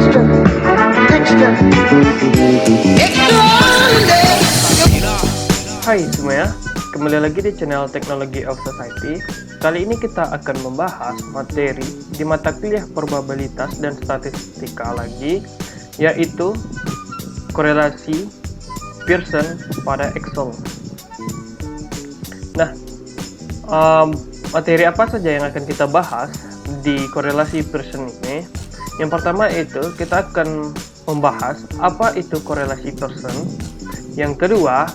Hai semuanya, kembali lagi di channel Technology of Society. Kali ini kita akan membahas materi di mata kuliah probabilitas dan statistika lagi, yaitu korelasi Pearson pada Excel. Nah, materi apa saja yang akan kita bahas di korelasi Pearson ini? Yang pertama itu kita akan membahas apa itu korelasi Pearson. Yang kedua,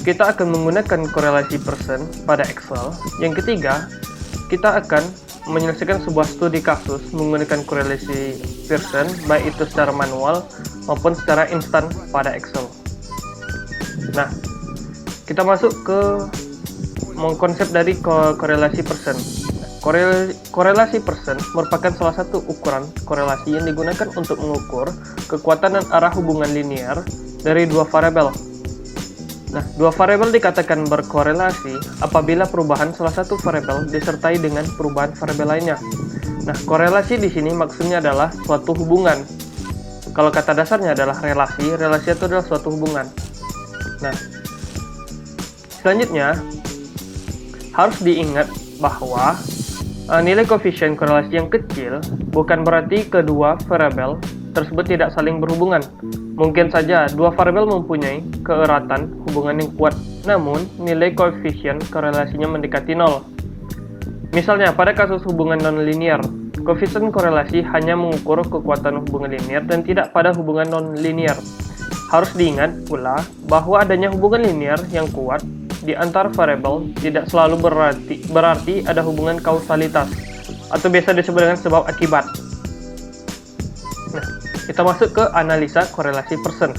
kita akan menggunakan korelasi Pearson pada Excel. Yang ketiga, kita akan menyelesaikan sebuah studi kasus menggunakan korelasi Pearson, baik itu secara manual maupun secara instan pada Excel. Nah, kita masuk ke konsep dari korelasi Pearson. Korelasi Pearson merupakan salah satu ukuran korelasi yang digunakan untuk mengukur kekuatan dan arah hubungan linear dari dua variabel. Nah, dua variabel dikatakan berkorelasi apabila perubahan salah satu variabel disertai dengan perubahan variabel lainnya. Nah, korelasi di sini maksudnya adalah suatu hubungan. Kalau kata dasarnya adalah relasi, relasi itu adalah suatu hubungan. Nah, selanjutnya harus diingat bahwa nilai koefisien korelasi yang kecil bukan berarti kedua variabel tersebut tidak saling berhubungan. Mungkin saja dua variabel mempunyai keeratan hubungan yang kuat, namun nilai koefisien korelasinya mendekati nol. Misalnya, pada kasus hubungan non-linear, koefisien korelasi hanya mengukur kekuatan hubungan linear dan tidak pada hubungan non-linear. Harus diingat pula bahwa adanya hubungan linear yang kuat di antar variabel tidak selalu berarti ada hubungan kausalitas, atau biasa disebut dengan sebab akibat. Nah, kita masuk ke analisa korelasi Pearson.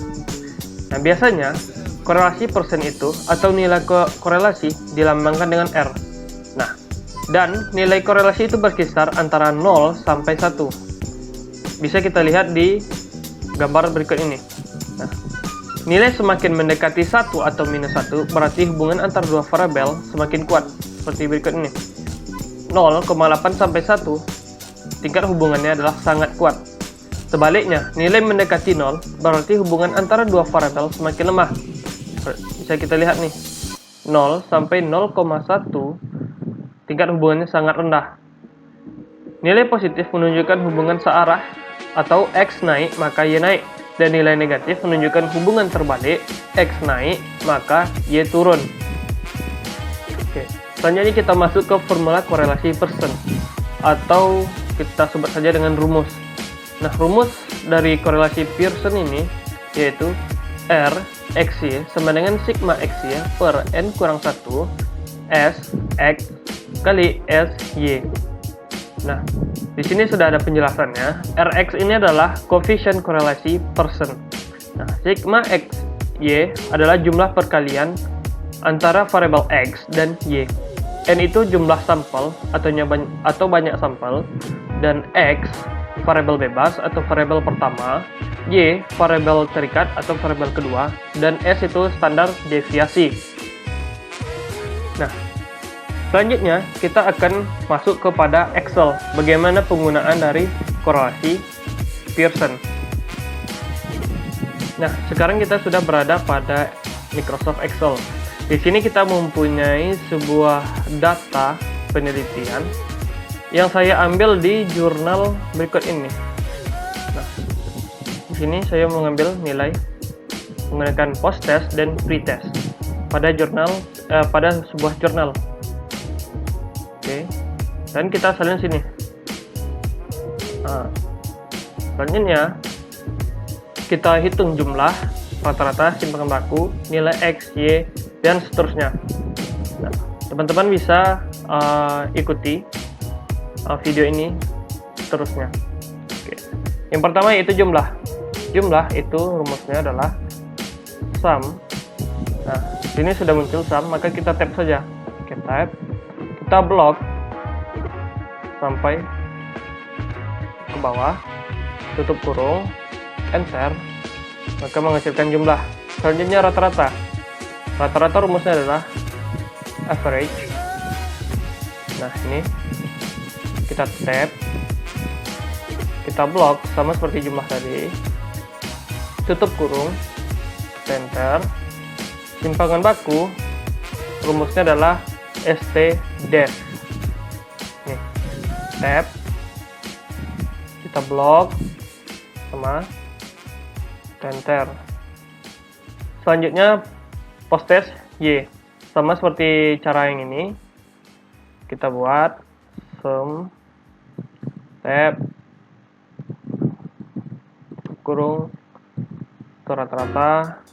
Nah, biasanya korelasi Pearson itu atau nilai korelasi dilambangkan dengan R. Nah, dan nilai korelasi itu berkisar antara 0 sampai 1. Bisa kita lihat di gambar berikut ini. Nah, nilai semakin mendekati 1 atau minus 1 berarti hubungan antar dua variabel semakin kuat, seperti berikut ini. 0,8 sampai 1, tingkat hubungannya adalah sangat kuat. Sebaliknya, nilai mendekati 0 berarti hubungan antara dua variabel semakin lemah. Bisa kita lihat nih, 0 sampai 0,1, tingkat hubungannya sangat rendah. Nilai positif menunjukkan hubungan searah atau X naik maka Y naik. Dan nilai negatif menunjukkan hubungan terbalik, X naik, maka Y turun. Oke. Selanjutnya kita masuk ke formula korelasi Pearson, atau kita sebut saja dengan rumus. Nah, rumus dari korelasi Pearson ini yaitu R XY sama dengan sigma XY per N kurang 1 S X kali S Y. Nah, di sini sudah ada penjelasannya. Rx ini adalah koefisien korelasi Pearson. Nah, sigma xy adalah jumlah perkalian antara variabel x dan y. N itu jumlah sampel atau banyak sampel, dan x variabel bebas atau variabel pertama, y variabel terikat atau variabel kedua, dan s itu standar deviasi. Nah, selanjutnya, kita akan masuk kepada Excel. Bagaimana penggunaan dari korelasi Pearson. Nah, sekarang kita sudah berada pada Microsoft Excel. Di sini kita mempunyai sebuah data penelitian yang saya ambil di jurnal berikut ini. Nah, di sini saya mengambil nilai menggunakan post-test dan pre-test pada sebuah jurnal. Oke, dan kita salin sini. Nah, selanjutnya kita hitung jumlah, rata-rata, simpangan baku, nilai X, Y, dan seterusnya. Nah, teman-teman bisa ikuti video ini seterusnya. Oke. Yang pertama yaitu jumlah. Jumlah itu rumusnya adalah sum. Nah, di sini sudah muncul sum, maka kita tab saja. Oke, tab. Kita blok sampai ke bawah, tutup kurung, enter, maka menghasilkan jumlah. Selanjutnya rata-rata. Rata-rata rumusnya adalah average. Nah, ini kita tab, kita blok sama seperti jumlah tadi, tutup kurung, enter, simpangan baku, rumusnya adalah stdef. Nih, tab, kita blok sama enter. Selanjutnya postes y, sama seperti cara yang ini, kita buat sum tab kurung ke rata-rata,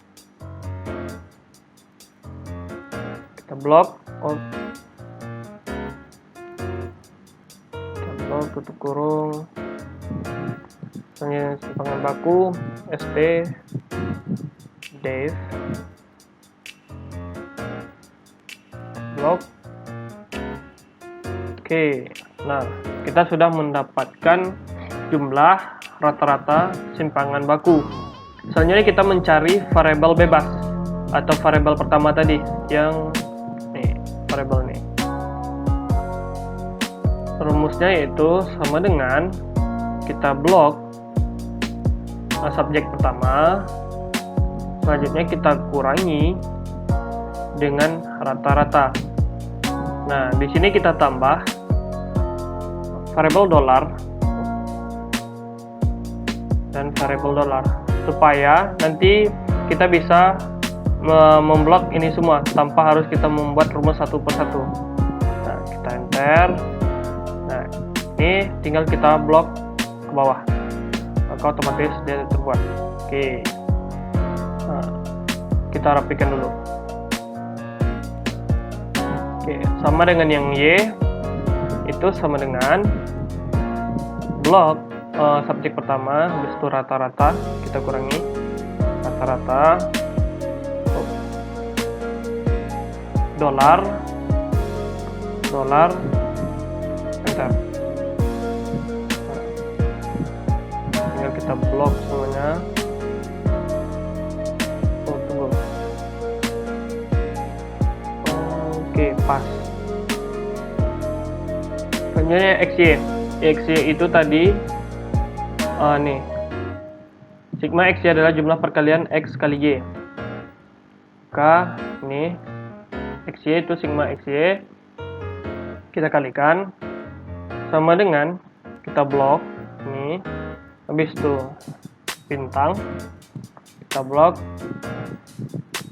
kita blok, tutup kurung, misalnya simpangan baku st def blok. Oke, nah kita sudah mendapatkan jumlah rata-rata simpangan baku. Selanjutnya kita mencari variabel bebas atau variabel pertama tadi yang nih, variabel nih. Rumusnya yaitu sama dengan kita blok subjek pertama, selanjutnya kita kurangi dengan rata-rata. Nah, di sini kita tambah variabel $, dan variabel $, supaya nanti kita bisa memblok ini semua tanpa harus kita membuat rumus satu persatu. Nah, kita enter. Nah, ini tinggal kita blok ke bawah, maka otomatis dia terbuat. Oke, nah, kita rapikan dulu. Oke, sama dengan yang y, itu sama dengan blok subjek pertama, habis itu rata-rata, kita kurangi rata-rata, $, enter. Nah, tinggal kita blok semuanya. Tunggu. Oke, pas. Selanjutnya XY itu tadi nih, sigma XY adalah jumlah perkalian X kali Y. Maka ini XY itu sigma XY, kita kalikan sama dengan kita blok ini, habis itu bintang, kita blok,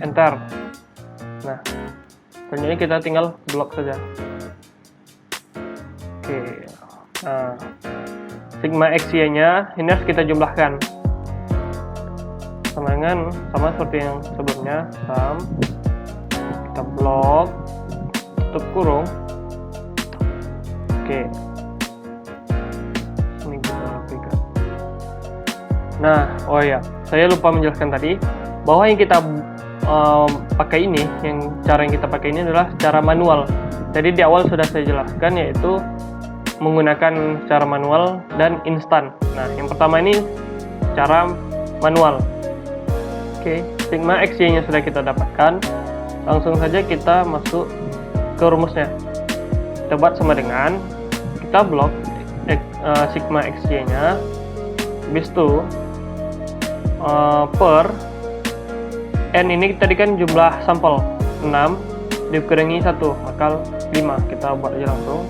enter. Nah, selanjutnya kita tinggal blok saja. Oke, nah, sigma XY-nya ini harus kita jumlahkan sama seperti yang sebelumnya, sum, kita blok, tutup kurung. Oke, ini kita rapikan. Nah, oh ya, saya lupa menjelaskan tadi bahwa yang kita pakai ini, cara yang kita pakai ini adalah cara manual. Jadi di awal sudah saya jelaskan, yaitu menggunakan cara manual dan instan. Nah, yang pertama ini cara manual. Oke, sigma XY-nya sudah kita dapatkan. Langsung saja kita masuk ke rumusnya. Kita buat sama dengan kita blok sigma XY-nya, habis itu per n ini tadi kan jumlah sampel 6 dikurangi 1, maka 5. Kita buat aja langsung,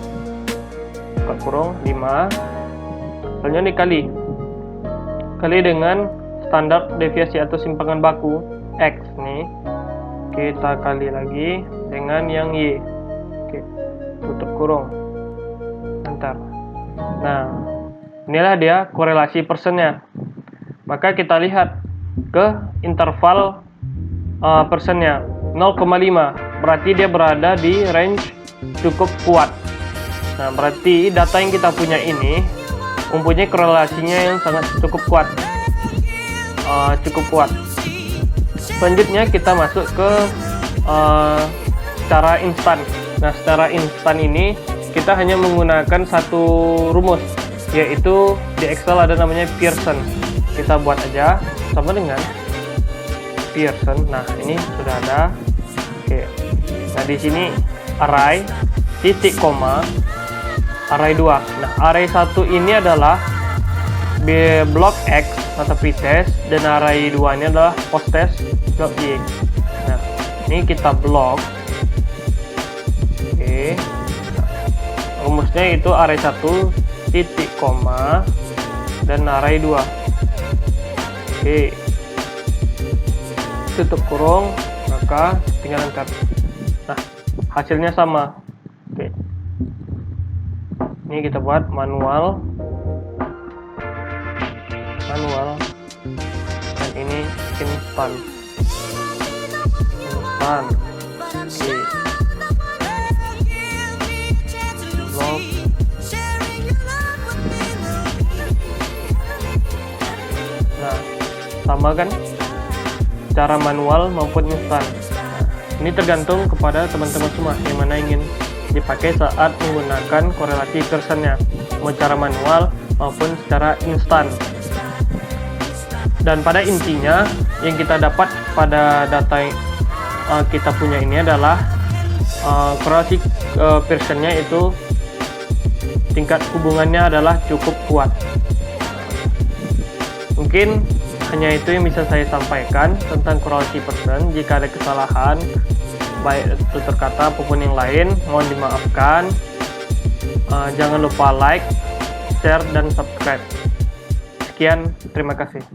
buka kurung 5, selanjutnya dikali dengan standar deviasi atau simpangan baku X nih, kita kali lagi dengan yang Y. Oke, tutup kurung, enter. Nah, inilah dia korelasi persennya. Maka kita lihat ke interval persennya 0,5, berarti dia berada di range cukup kuat. Nah, berarti data yang kita punya ini mempunyai korelasinya yang sangat cukup kuat. Selanjutnya kita masuk ke secara instan. Nah, secara instan ini kita hanya menggunakan satu rumus, yaitu di Excel ada namanya Pearson. Kita buat aja sama dengan Pearson. Nah, ini sudah ada. Oke. Nah, di sini array titik koma array 2. Nah, array 1 ini adalah Block X atau pretest dan array 2 ini adalah posttest.y. Nah, ini kita blok. Oke. Rumusnya itu array 1 titik koma dan array 2. Oke. Tutup kurung, maka tinggal angkat. Nah, hasilnya sama. Oke. Ini kita buat manual dan ini instan. Oke. Blok. Nah, sama kan cara manual maupun instan. Ini tergantung kepada teman-teman semua yang mana ingin dipakai saat menggunakan korelasi Pearsonnya, mau cara manual maupun secara instan. Dan pada intinya yang kita dapat pada data yang kita punya ini adalah korelasi Pearsonnya itu tingkat hubungannya adalah cukup kuat. Mungkin hanya itu yang bisa saya sampaikan tentang korelasi Pearson. Jika ada kesalahan baik tutur kata maupun yang lain, mohon dimaafkan. Jangan lupa like, share, dan subscribe. Sekian, terima kasih.